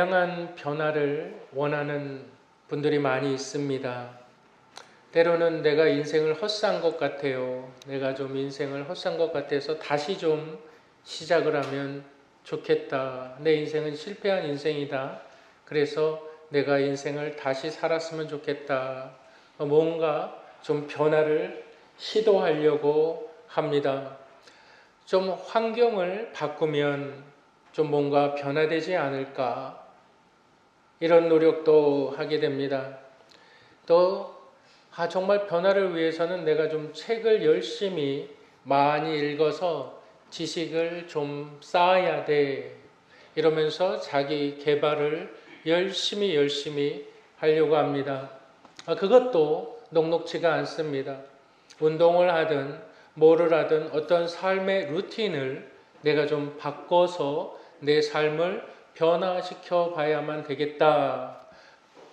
다양한 변화를 원하는 분들이 많이 있습니다. 때로는 내가 인생을 헛산 것 같아요. 내가 좀 인생을 헛산 것 같아서 다시 좀 시작을 하면 좋겠다. 내 인생은 실패한 인생이다. 그래서 내가 인생을 다시 살았으면 좋겠다. 뭔가 좀 변화를 시도하려고 합니다. 좀 환경을 바꾸면 좀 뭔가 변화되지 않을까, 이런 노력도 하게 됩니다. 또 정말 변화를 위해서는 내가 좀 책을 열심히 많이 읽어서 지식을 좀 쌓아야 돼, 이러면서 자기 개발을 열심히 하려고 합니다. 그것도 녹록지가 않습니다. 운동을 하든 뭐를 하든 어떤 삶의 루틴을 내가 좀 바꿔서 내 삶을 변화시켜 봐야만 되겠다.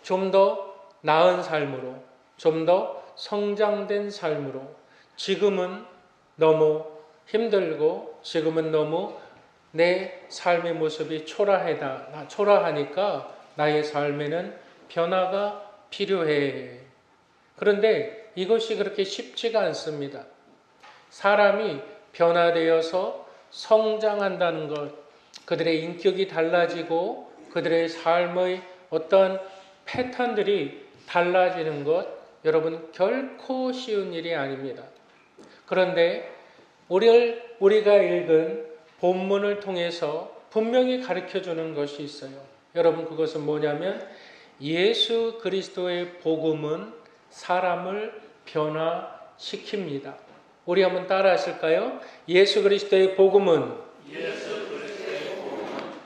좀 더 나은 삶으로, 좀 더 성장된 삶으로. 지금은 너무 힘들고 지금은 너무 내 삶의 모습이 초라하니까 나의 삶에는 변화가 필요해. 그런데 이것이 그렇게 쉽지가 않습니다. 사람이 변화되어서 성장한다는 것, 그들의 인격이 달라지고 그들의 삶의 어떤 패턴들이 달라지는 것, 여러분 결코 쉬운 일이 아닙니다. 그런데 우리가 읽은 본문을 통해서 분명히 가르쳐주는 것이 있어요. 여러분, 그것은 뭐냐면 예수 그리스도의 복음은 사람을 변화시킵니다. 우리 한번 따라 하실까요? 예수 그리스도의 복음은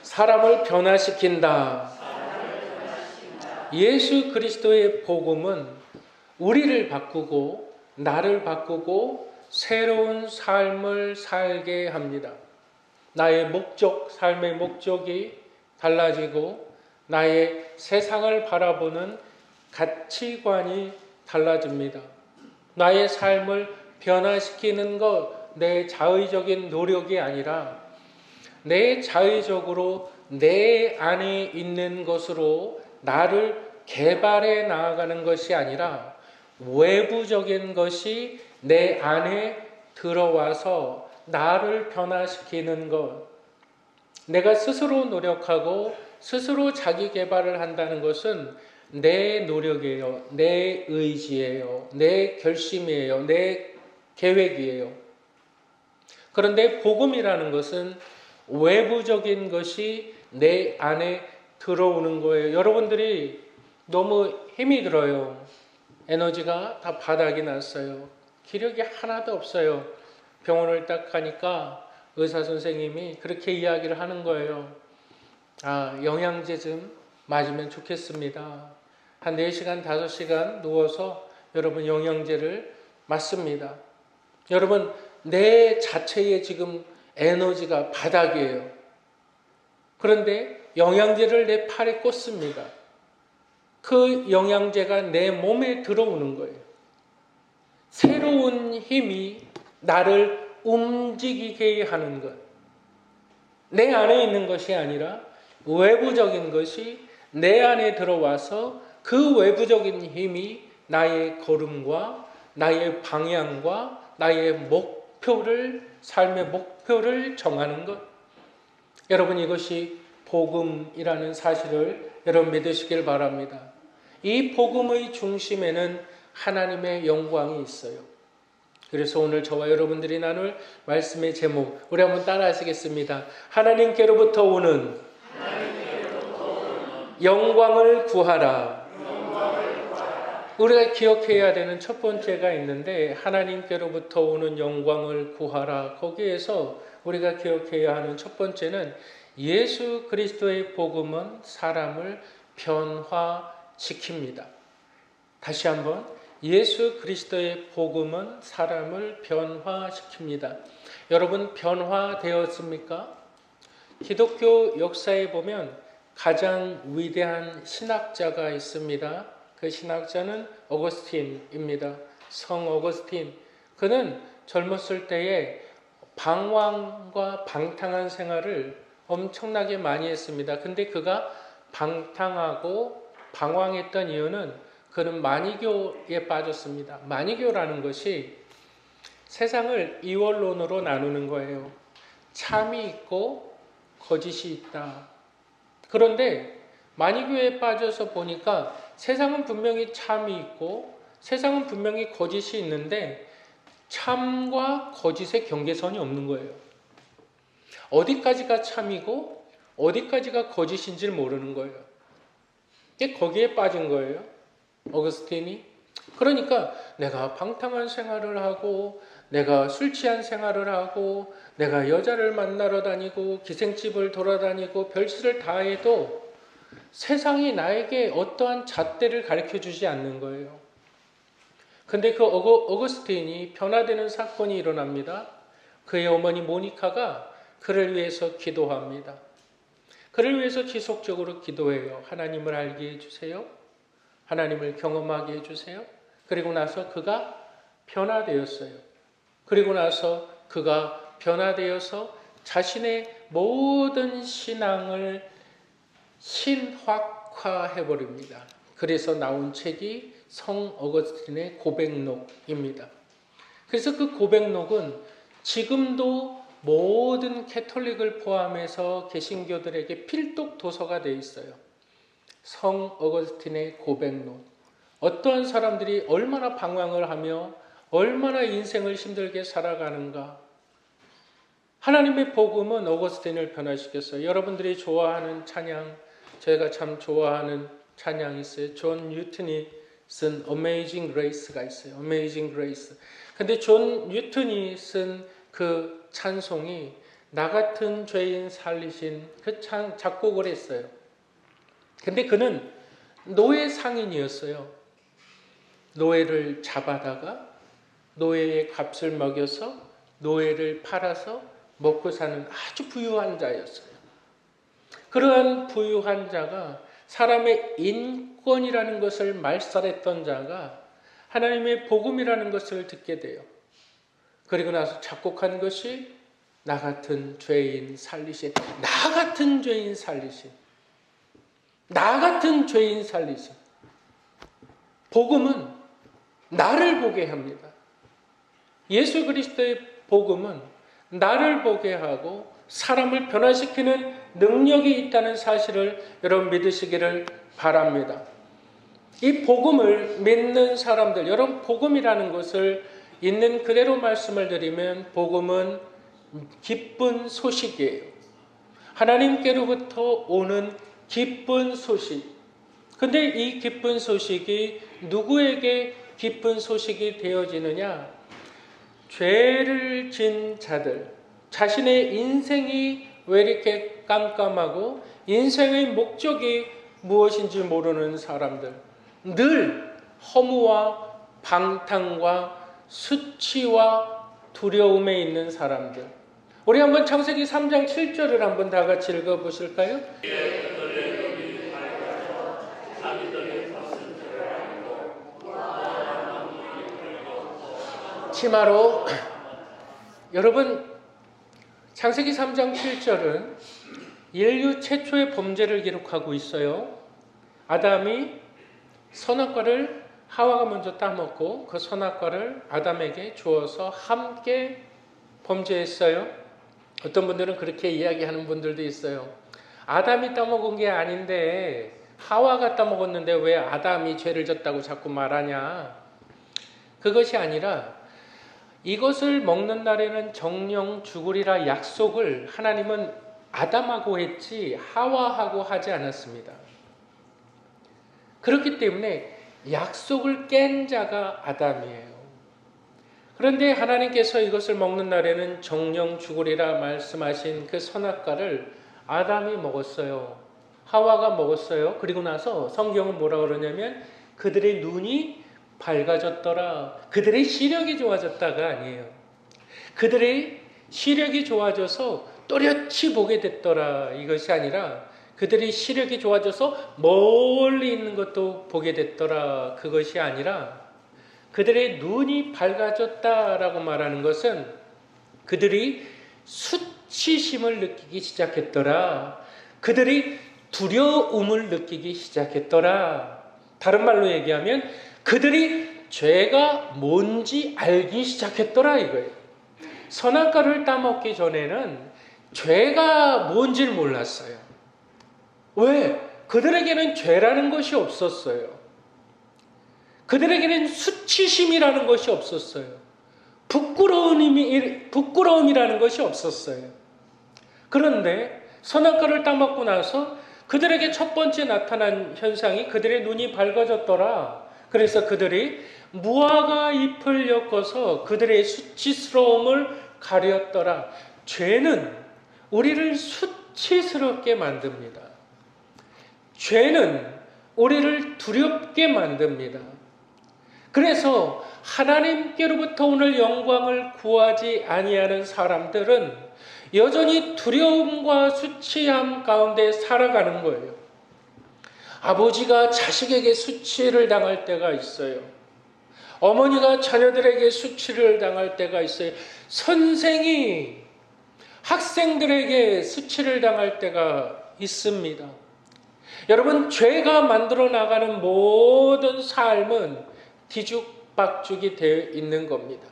사람을 변화시킨다. 예수 그리스도의 복음은 우리를 바꾸고 나를 바꾸고 새로운 삶을 살게 합니다. 나의 목적, 삶의 목적이 달라지고 나의 세상을 바라보는 가치관이 달라집니다. 나의 삶을 변화시키는 것, 내 자의적인 노력이 아니라 내 자의적으로 내 안에 있는 것으로 나를 개발해 나아가는 것이 아니라 외부적인 것이 내 안에 들어와서 나를 변화시키는 것. 내가 스스로 노력하고 스스로 자기 개발을 한다는 것은 내 노력이에요. 내 의지예요. 내 결심이에요. 내 계획이에요. 그런데 복음이라는 것은 외부적인 것이 내 안에 들어오는 거예요. 여러분들이 너무 힘이 들어요. 에너지가 다 바닥이 났어요. 기력이 하나도 없어요. 병원을 딱 가니까 의사 선생님이 그렇게 이야기를 하는 거예요. 영양제 좀 맞으면 좋겠습니다. 한 4시간, 5시간 누워서 여러분 영양제를 맞습니다. 여러분, 내 자체에 지금 에너지가 바닥이에요. 그런데 영양제를 내 팔에 꽂습니다. 그 영양제가 내 몸에 들어오는 거예요. 새로운 힘이 나를 움직이게 하는 것. 내 안에 있는 것이 아니라 외부적인 것이 내 안에 들어와서 그 외부적인 힘이 나의 걸음과 나의 방향과 나의 삶의 목표를 정하는 것. 여러분, 이것이 복음이라는 사실을 여러분 믿으시길 바랍니다. 이 복음의 중심에는 하나님의 영광이 있어요. 그래서 오늘 저와 여러분들이 나눌 말씀의 제목, 우리 한번 따라 하시겠습니다. 하나님께로부터 오는 영광을 구하라. 우리가 기억해야 되는 첫 번째가 있는데, 하나님께로부터 오는 영광을 구하라. 거기에서 우리가 기억해야 하는 첫 번째는 예수 그리스도의 복음은 사람을 변화시킵니다. 다시 한번, 예수 그리스도의 복음은 사람을 변화시킵니다. 여러분, 변화되었습니까? 기독교 역사에 보면 가장 위대한 신학자가 있습니다. 그 신학자는 어거스틴입니다. 성 어거스틴. 그는 젊었을 때에 방황과 방탕한 생활을 엄청나게 많이 했습니다. 근데 그가 방탕하고 방황했던 이유는 그는 마니교에 빠졌습니다. 마니교라는 것이 세상을 이원론으로 나누는 거예요. 참이 있고 거짓이 있다. 그런데 마니교에 빠져서 보니까 세상은 분명히 참이 있고 세상은 분명히 거짓이 있는데 참과 거짓의 경계선이 없는 거예요. 어디까지가 참이고 어디까지가 거짓인지를 모르는 거예요. 거기에 빠진 거예요. 어거스틴이. 그러니까 내가 방탕한 생활을 하고 내가 술 취한 생활을 하고 내가 여자를 만나러 다니고 기생집을 돌아다니고 별짓을 다 해도 세상이 나에게 어떠한 잣대를 가르쳐 주지 않는 거예요. 근데 그 어거스틴이 변화되는 사건이 일어납니다. 그의 어머니 모니카가 그를 위해서 기도합니다. 그를 위해서 지속적으로 기도해요. 하나님을 알게 해주세요. 하나님을 경험하게 해주세요. 그리고 나서 그가 변화되었어요. 그리고 나서 그가 변화되어서 자신의 모든 신앙을 신학화해버립니다. 그래서 나온 책이 성 어거스틴의 고백록입니다. 그래서 그 고백록은 지금도 모든 캐톨릭을 포함해서 개신교들에게 필독 도서가 되어 있어요. 성 어거스틴의 고백록. 어떠한 사람들이 얼마나 방황을 하며 얼마나 인생을 힘들게 살아가는가. 하나님의 복음은 어거스틴을 변화시켰어요. 여러분들이 좋아하는 찬양, 제가 참 좋아하는 찬양이 있어요. 존 뉴튼이 쓴 Amazing Grace가 있어요. Amazing Grace. 근데 존 뉴튼이 쓴 그 찬송이 나 같은 죄인 살리신 그 작곡을 했어요. 근데 그는 노예 상인이었어요. 노예를 잡아다가 노예의 값을 먹여서 노예를 팔아서 먹고 사는 아주 부유한 자였어요. 그러한 부유한 자가 사람의 인권이라는 것을 말살했던 자가 하나님의 복음이라는 것을 듣게 돼요. 그리고 나서 작곡한 것이 나 같은 죄인 살리신, 나 같은 죄인 살리신, 나 같은 죄인 살리신. 복음은 나를 보게 합니다. 예수 그리스도의 복음은 나를 보게 하고 사람을 변화시키는 능력이 있다는 사실을 여러분 믿으시기를 바랍니다. 이 복음을 믿는 사람들, 여러분 복음이라는 것을 있는 그대로 말씀을 드리면 복음은 기쁜 소식이에요. 하나님께로부터 오는 기쁜 소식. 근데 이 기쁜 소식이 누구에게 기쁜 소식이 되어지느냐? 죄를 진 자들, 자신의 인생이 왜 이렇게 깜깜하고 인생의 목적이 무엇인지 모르는 사람들, 늘 허무와 방탕과 수치와 두려움에 있는 사람들. 우리 한번 창세기 3장 7절을 한번 다 같이 읽어보실까요? 치마로. 여러분, 창세기 3장 7절은 인류 최초의 범죄를 기록하고 있어요. 아담이 선악과를 하와가 먼저 따먹고 그 선악과를 아담에게 주어서 함께 범죄했어요. 어떤 분들은 그렇게 이야기하는 분들도 있어요. 아담이 따먹은 게 아닌데 하와가 따먹었는데 왜 아담이 죄를 졌다고 자꾸 말하냐. 그것이 아니라 이것을 먹는 날에는 정령 죽으리라 약속을 하나님은 아담하고 했지 하와하고 하지 않았습니다. 그렇기 때문에 약속을 깬 자가 아담이에요. 그런데 하나님께서 이것을 먹는 날에는 정령 죽으리라 말씀하신 그 선악과를 아담이 먹었어요. 하와가 먹었어요. 그리고 나서 성경은 뭐라 그러냐면 그들의 눈이 밝아졌더라. 그들의 시력이 좋아졌다가 아니에요. 그들의 시력이 좋아져서 또렷이 보게 됐더라. 이것이 아니라 그들의 시력이 좋아져서 멀리 있는 것도 보게 됐더라. 그것이 아니라 그들의 눈이 밝아졌다라고 말하는 것은 그들이 수치심을 느끼기 시작했더라. 그들이 두려움을 느끼기 시작했더라. 다른 말로 얘기하면 그들이 죄가 뭔지 알기 시작했더라 이거예요. 선악과를 따먹기 전에는 죄가 뭔지를 몰랐어요. 왜? 그들에게는 죄라는 것이 없었어요. 그들에게는 수치심이라는 것이 없었어요. 부끄러움이라는 것이 없었어요. 그런데 선악과를 따먹고 나서 그들에게 첫 번째 나타난 현상이 그들의 눈이 밝아졌더라. 그래서 그들이 무화과 잎을 엮어서 그들의 수치스러움을 가렸더라. 죄는 우리를 수치스럽게 만듭니다. 죄는 우리를 두렵게 만듭니다. 그래서 하나님께로부터 오늘 영광을 구하지 아니하는 사람들은 여전히 두려움과 수치함 가운데 살아가는 거예요. 아버지가 자식에게 수치를 당할 때가 있어요. 어머니가 자녀들에게 수치를 당할 때가 있어요. 선생이 학생들에게 수치를 당할 때가 있습니다. 여러분, 죄가 만들어 나가는 모든 삶은 뒤죽박죽이 되어 있는 겁니다.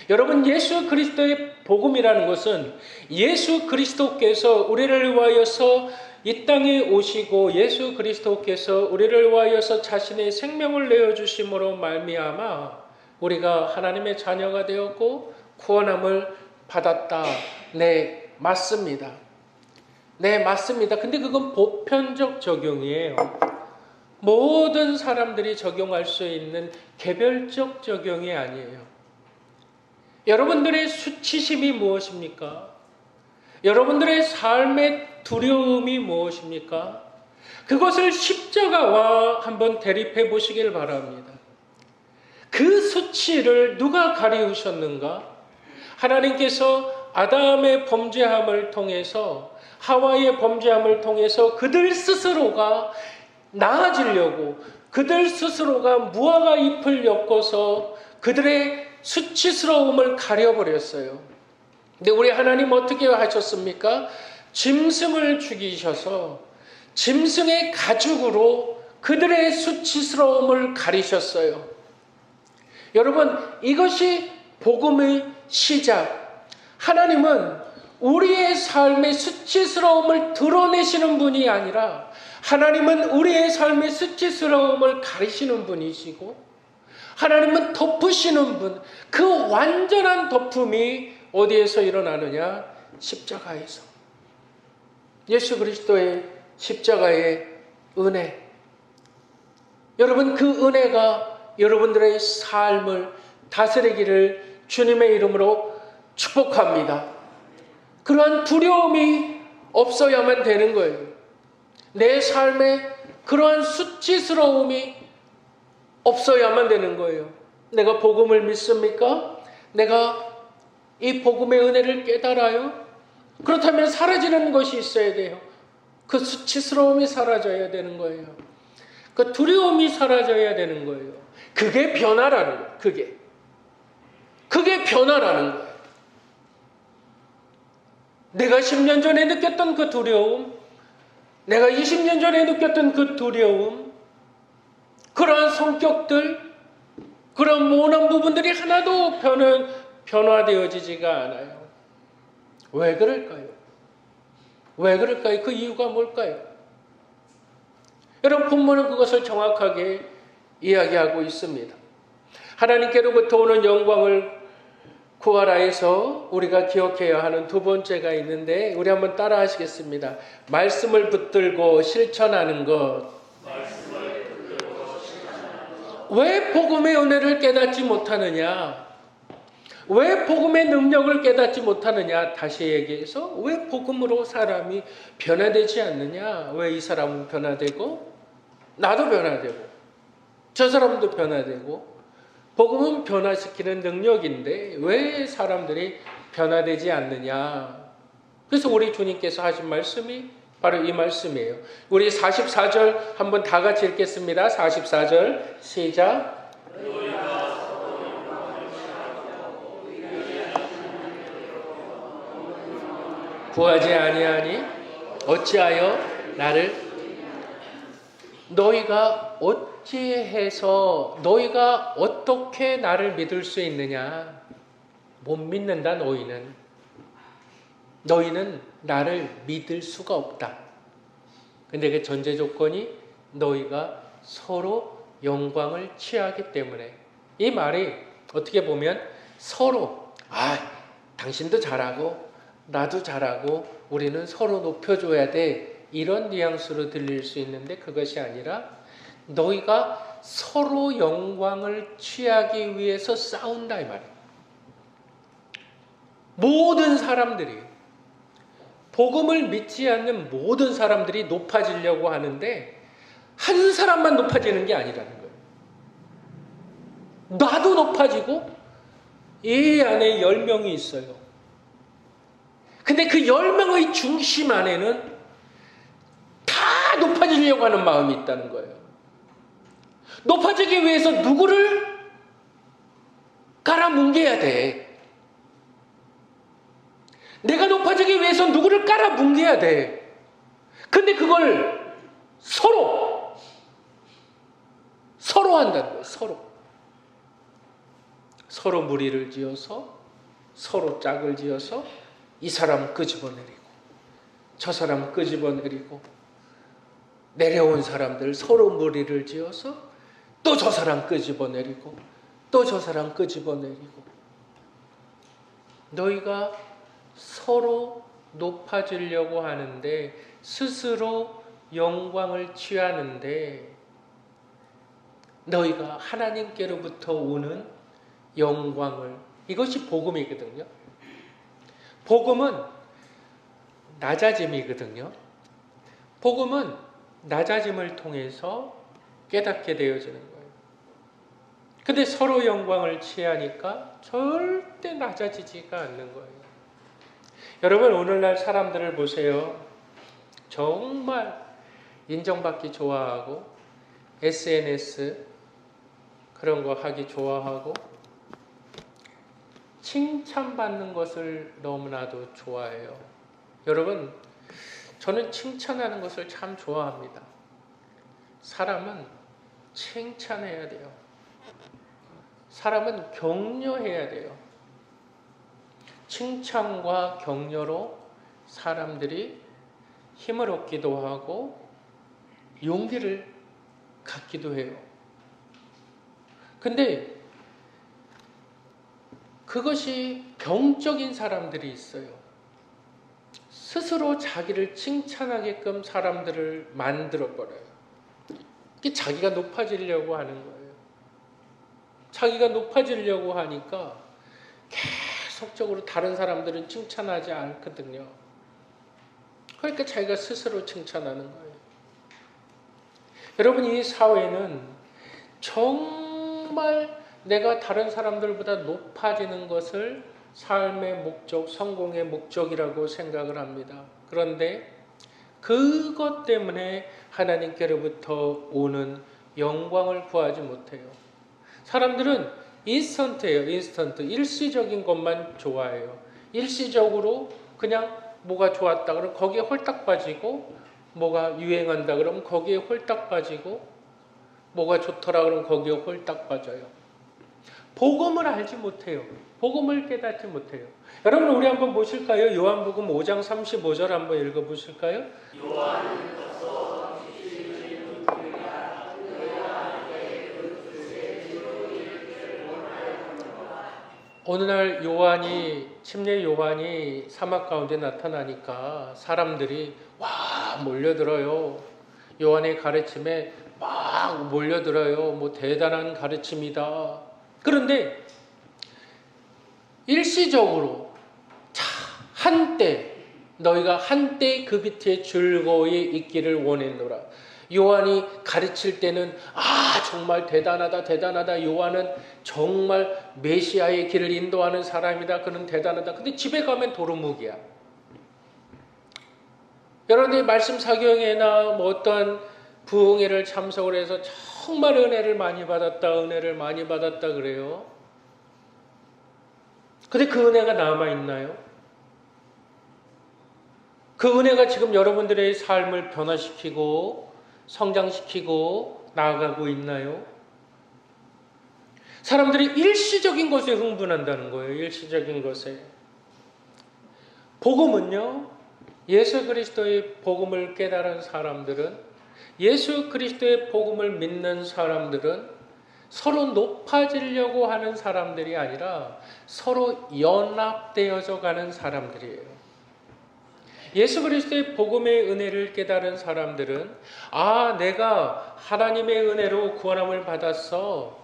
여러분, 예수 그리스도의 복음이라는 것은 예수 그리스도께서 우리를 위하여서 이 땅에 오시고 예수 그리스도께서 우리를 위하여서 자신의 생명을 내어주심으로 말미암아 우리가 하나님의 자녀가 되었고 구원함을 받았다. 네, 맞습니다. 네, 맞습니다. 근데 그건 보편적 적용이에요. 모든 사람들이 적용할 수 있는 개별적 적용이 아니에요. 여러분들의 수치심이 무엇입니까? 여러분들의 삶의 두려움이 무엇입니까? 그것을 십자가와 한번 대립해 보시길 바랍니다. 그 수치를 누가 가리우셨는가? 하나님께서 아담의 범죄함을 통해서 하와의 범죄함을 통해서 그들 스스로가 나아지려고 그들 스스로가 무화과 잎을 엮어서 그들의 수치스러움을 가려버렸어요. 근데 우리 하나님 어떻게 하셨습니까? 짐승을 죽이셔서 짐승의 가죽으로 그들의 수치스러움을 가리셨어요. 여러분, 이것이 복음의 시작. 하나님은 우리의 삶의 수치스러움을 드러내시는 분이 아니라 하나님은 우리의 삶의 수치스러움을 가리시는 분이시고 하나님은 덮으시는 분. 그 완전한 덮음이 어디에서 일어나느냐? 십자가에서. 예수 그리스도의 십자가의 은혜. 여러분, 그 은혜가 여러분들의 삶을 다스리기를 주님의 이름으로 축복합니다. 그러한 두려움이 없어야만 되는 거예요. 내 삶에 그러한 수치스러움이 없어야만 되는 거예요. 내가 복음을 믿습니까? 내가 이 복음의 은혜를 깨달아요? 그렇다면 사라지는 것이 있어야 돼요. 그 수치스러움이 사라져야 되는 거예요. 그 두려움이 사라져야 되는 거예요. 그게 변화라는 거예요. 그게 변화라는 거예요. 내가 10년 전에 느꼈던 그 두려움, 내가 20년 전에 느꼈던 그 두려움, 그러한 성격들, 그런 모난 부분들이 하나도 변화되어지지가 않아요. 왜 그럴까요? 왜 그럴까요? 그 이유가 뭘까요? 여러분, 본문은 그것을 정확하게 이야기하고 있습니다. 하나님께로부터 오는 영광을 구하라 해서 우리가 기억해야 하는 두 번째가 있는데 우리 한번 따라 하시겠습니다. 말씀을 붙들고 실천하는 것. 왜 복음의 은혜를 깨닫지 못하느냐? 왜 복음의 능력을 깨닫지 못하느냐? 다시 얘기해서 왜 복음으로 사람이 변화되지 않느냐? 왜 이 사람은 변화되고 나도 변화되고 저 사람도 변화되고 복음은 변화시키는 능력인데 왜 사람들이 변화되지 않느냐? 그래서 우리 주님께서 하신 말씀이 바로 이 말씀이에요. 우리 44절 한번 다 같이 읽겠습니다. 44절 시작. 구하지 아니하니 어찌하여 나를 너희가 어찌해서 너희가 어떻게 나를 믿을 수 있느냐? 못 믿는다. 너희는 나를 믿을 수가 없다. 근데 그 전제 조건이 너희가 서로 영광을 취하기 때문에. 이 말이 어떻게 보면 서로 당신도 잘하고 나도 잘하고 우리는 서로 높여줘야 돼, 이런 뉘앙스로 들릴 수 있는데, 그것이 아니라 너희가 서로 영광을 취하기 위해서 싸운다, 이 말이에요. 모든 사람들이, 복음을 믿지 않는 모든 사람들이 높아지려고 하는데 한 사람만 높아지는 게 아니라는 거예요. 나도 높아지고 이 안에 10명이 있어요. 근데 그 10명의 중심 안에는 다 높아지려고 하는 마음이 있다는 거예요. 높아지기 위해서 누구를 깔아뭉개야 돼. 내가 높아지기 위해서 누구를 깔아뭉개야 돼. 근데 그걸 서로 한다는 거예요. 서로 무리를 지어서, 서로 짝을 지어서 이 사람 끄집어내리고 저 사람 끄집어내리고, 내려온 사람들 서로 무리를 지어서 또 저 사람 끄집어내리고 또 저 사람 끄집어내리고, 너희가 서로 높아지려고 하는데 스스로 영광을 취하는데, 너희가 하나님께로부터 오는 영광을, 이것이 복음이거든요. 복음은 낮아짐이거든요. 복음은 낮아짐을 통해서 깨닫게 되어지는 거예요. 근데 서로 영광을 취하니까 절대 낮아지지가 않는 거예요. 여러분, 오늘날 사람들을 보세요. 정말 인정받기 좋아하고 SNS 그런 거 하기 좋아하고 칭찬받는 것을 너무나도 좋아해요. 여러분, 저는 칭찬하는 것을 참 좋아합니다. 사람은 칭찬해야 돼요. 사람은 격려해야 돼요. 칭찬과 격려로 사람들이 힘을 얻기도 하고 용기를 갖기도 해요. 근데 그것이 병적인 사람들이 있어요. 스스로 자기를 칭찬하게끔 사람들을 만들어버려요. 이게 자기가 높아지려고 하는 거예요. 자기가 높아지려고 하니까 계속적으로 다른 사람들은 칭찬하지 않거든요. 그러니까 자기가 스스로 칭찬하는 거예요. 여러분, 이 사회는 정말 내가 다른 사람들보다 높아지는 것을 삶의 목적, 성공의 목적이라고 생각을 합니다. 그런데 그것 때문에 하나님께로부터 오는 영광을 구하지 못해요. 사람들은 인스턴트, 일시적인 것만 좋아해요. 일시적으로 그냥 뭐가 좋았다 그러면 거기에 홀딱 빠지고, 뭐가 유행한다 그러면 거기에 홀딱 빠지고, 뭐가 좋더라 그러면 거기에 홀딱 빠져요. 복음을 알지 못해요. 복음을 깨닫지 못해요. 여러분, 우리 한번 보실까요? 요한복음 5장 35절 한번 읽어보실까요? 어느 날 침례 요한이 사막 가운데 나타나니까 사람들이 몰려들어요. 요한의 가르침에 막 몰려들어요. 뭐 대단한 가르침이다. 그런데 일시적으로 너희가 한때 그 밑에 즐거이 있기를 원했노라. 요한이 가르칠 때는 정말 대단하다. 요한은 정말 메시아의 길을 인도하는 사람이다. 그는 대단하다. 근데 집에 가면 도루묵이야. 여러분들이 말씀 사경회나 뭐 어떤 부흥회를 참석을 해서 정말 은혜를 많이 받았다 그래요. 근데 그 은혜가 남아있나요? 그 은혜가 지금 여러분들의 삶을 변화시키고 성장시키고 나아가고 있나요? 사람들이 일시적인 것에 흥분한다는 거예요. 일시적인 것에. 복음은요, 예수 그리스도의 복음을 깨달은 사람들은, 예수 그리스도의 복음을 믿는 사람들은 서로 높아지려고 하는 사람들이 아니라 서로 연합되어져 가는 사람들이에요. 예수 그리스도의 복음의 은혜를 깨달은 사람들은 내가 하나님의 은혜로 구원함을 받았어.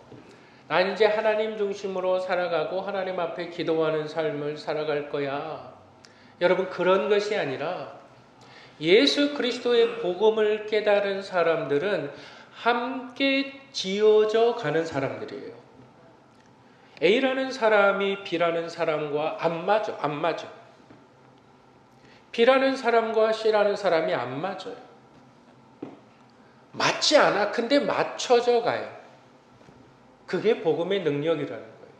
난 이제 하나님 중심으로 살아가고 하나님 앞에 기도하는 삶을 살아갈 거야. 여러분, 그런 것이 아니라 예수 그리스도의 복음을 깨달은 사람들은 함께 지어져 가는 사람들이에요. A라는 사람이 B라는 사람과 안 맞아. B라는 사람과 C라는 사람이 안 맞아요. 맞지 않아. 근데 맞춰져 가요. 그게 복음의 능력이라는 거예요.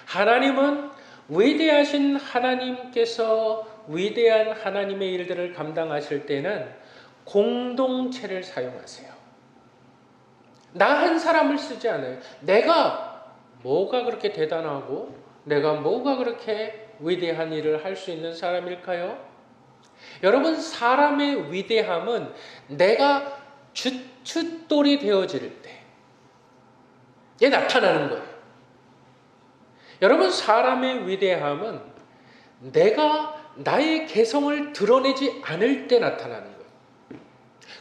하나님은 위대하신 하나님께서 위대한 하나님의 일들을 감당하실 때는 공동체를 사용하세요. 나 한 사람을 쓰지 않아요. 내가 뭐가 그렇게 대단하고 내가 뭐가 그렇게 위대한 일을 할 수 있는 사람일까요? 여러분, 사람의 위대함은 내가 주춧돌이 되어질 때 이게 나타나는 거예요. 여러분, 사람의 위대함은 내가 나의 개성을 드러내지 않을 때 나타나는 거예요.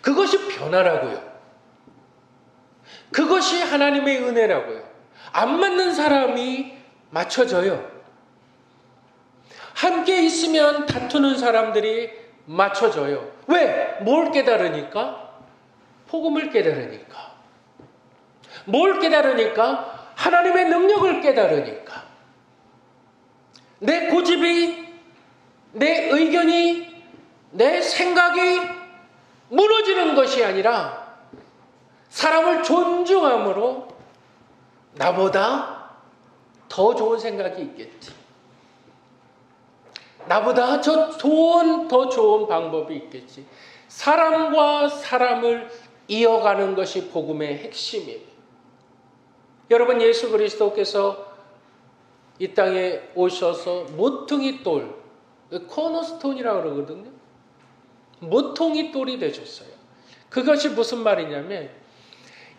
그것이 변화라고요. 그것이 하나님의 은혜라고요. 안 맞는 사람이 맞춰져요. 함께 있으면 다투는 사람들이 맞춰져요. 왜? 뭘 깨달으니까? 복음을 깨달으니까. 뭘 깨달으니까? 하나님의 능력을 깨달으니까. 내 고집이, 내 의견이, 내 생각이 무너지는 것이 아니라 사람을 존중함으로 나보다 더 좋은 생각이 있겠지. 나보다 더 좋은 방법이 있겠지. 사람과 사람을 이어가는 것이 복음의 핵심이에요. 여러분, 예수 그리스도께서 이 땅에 오셔서 모퉁이 돌, 코너스톤이라고 그러거든요. 모퉁이 돌이 되셨어요. 그것이 무슨 말이냐면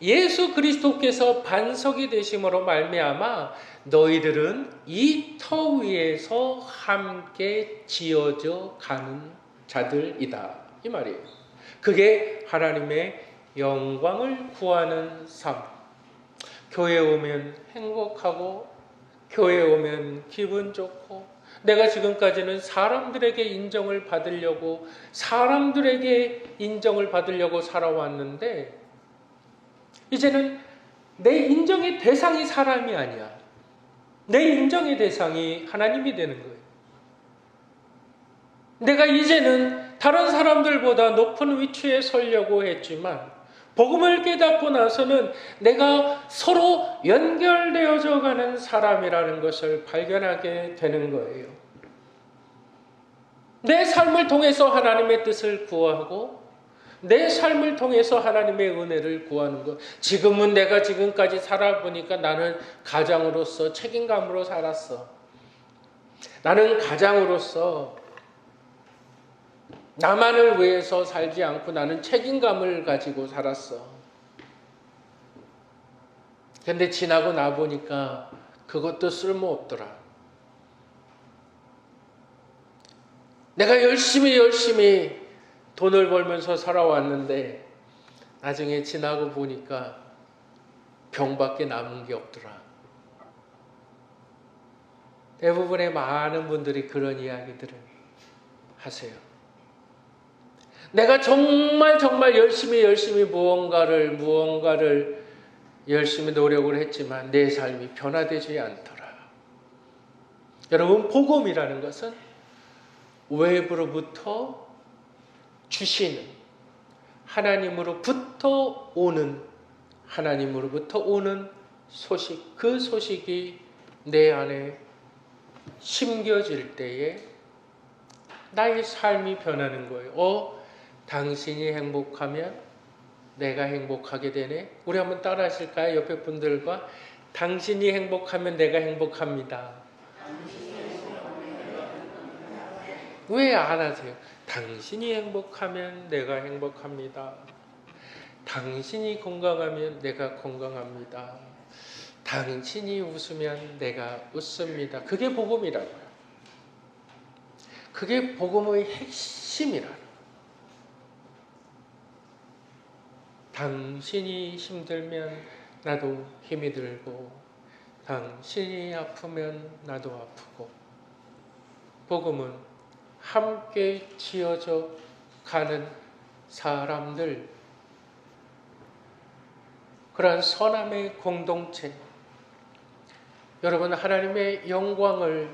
예수 그리스도께서 반석이 되심으로 말미암아 너희들은 이 터 위에서 함께 지어져 가는 자들이다. 이 말이에요. 그게 하나님의 영광을 구하는 삶. 교회에 오면 행복하고 교회에 오면 기분 좋고 내가 지금까지는 사람들에게 인정을 받으려고 살아왔는데 이제는 내 인정의 대상이 사람이 아니야. 내 인정의 대상이 하나님이 되는 거예요. 내가 이제는 다른 사람들보다 높은 위치에 서려고 했지만 복음을 깨닫고 나서는 내가 서로 연결되어져 가는 사람이라는 것을 발견하게 되는 거예요. 내 삶을 통해서 하나님의 뜻을 구하고 내 삶을 통해서 하나님의 은혜를 구하는 것. 지금은 내가 지금까지 살아보니까 나는 가장으로서 책임감으로 살았어. 나는 가장으로서 나만을 위해서 살지 않고 나는 책임감을 가지고 살았어. 근데 지나고 나 보니까 그것도 쓸모없더라. 내가 열심히 돈을 벌면서 살아왔는데 나중에 지나고 보니까 병밖에 남은 게 없더라. 대부분의 많은 분들이 그런 이야기들을 하세요. 내가 정말 열심히 무언가를 열심히 노력을 했지만 내 삶이 변화되지 않더라. 여러분, 복음이라는 것은 외부로부터 주시는 하나님으로부터 오는 소식, 그 소식이 내 안에 심겨질 때에 나의 삶이 변하는 거예요. 당신이 행복하면 내가 행복하게 되네. 우리 한번 따라 하실까요? 옆에 분들과 당신이 행복하면 내가 행복합니다. 왜 안 하세요? 당신이 행복하면 내가 행복합니다. 당신이 건강하면 내가 건강합니다. 당신이 웃으면 내가 웃습니다. 그게 복음이라고요. 그게 복음의 핵심이라고요. 당신이 힘들면 나도 힘이 들고, 당신이 아프면 나도 아프고, 복음은 함께 지어져 가는 사람들, 그러한 선함의 공동체, 여러분 하나님의 영광을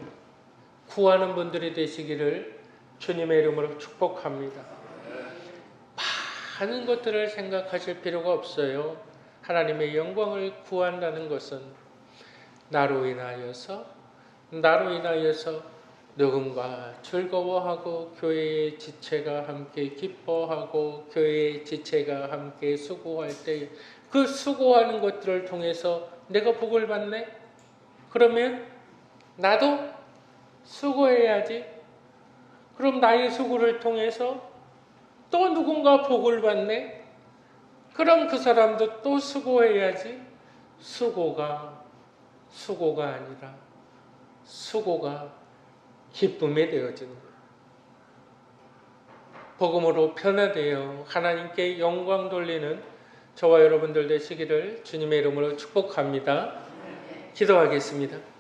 구하는 분들이 되시기를 주님의 이름으로 축복합니다. 많은 것들을 생각하실 필요가 없어요. 하나님의 영광을 구한다는 것은 나로 인하여서 누군가 즐거워하고 교회의 지체가 함께 기뻐하고 교회의 지체가 함께 수고할 때 그 수고하는 것들을 통해서 내가 복을 받네? 그러면 나도 수고해야지. 그럼 나의 수고를 통해서 또 누군가 복을 받네? 그럼 그 사람도 또 수고해야지. 수고가 아니라 수고가 기쁨이 되어지는 거예요. 복음으로 변화되어 하나님께 영광 돌리는 저와 여러분들 되시기를 주님의 이름으로 축복합니다. 기도하겠습니다.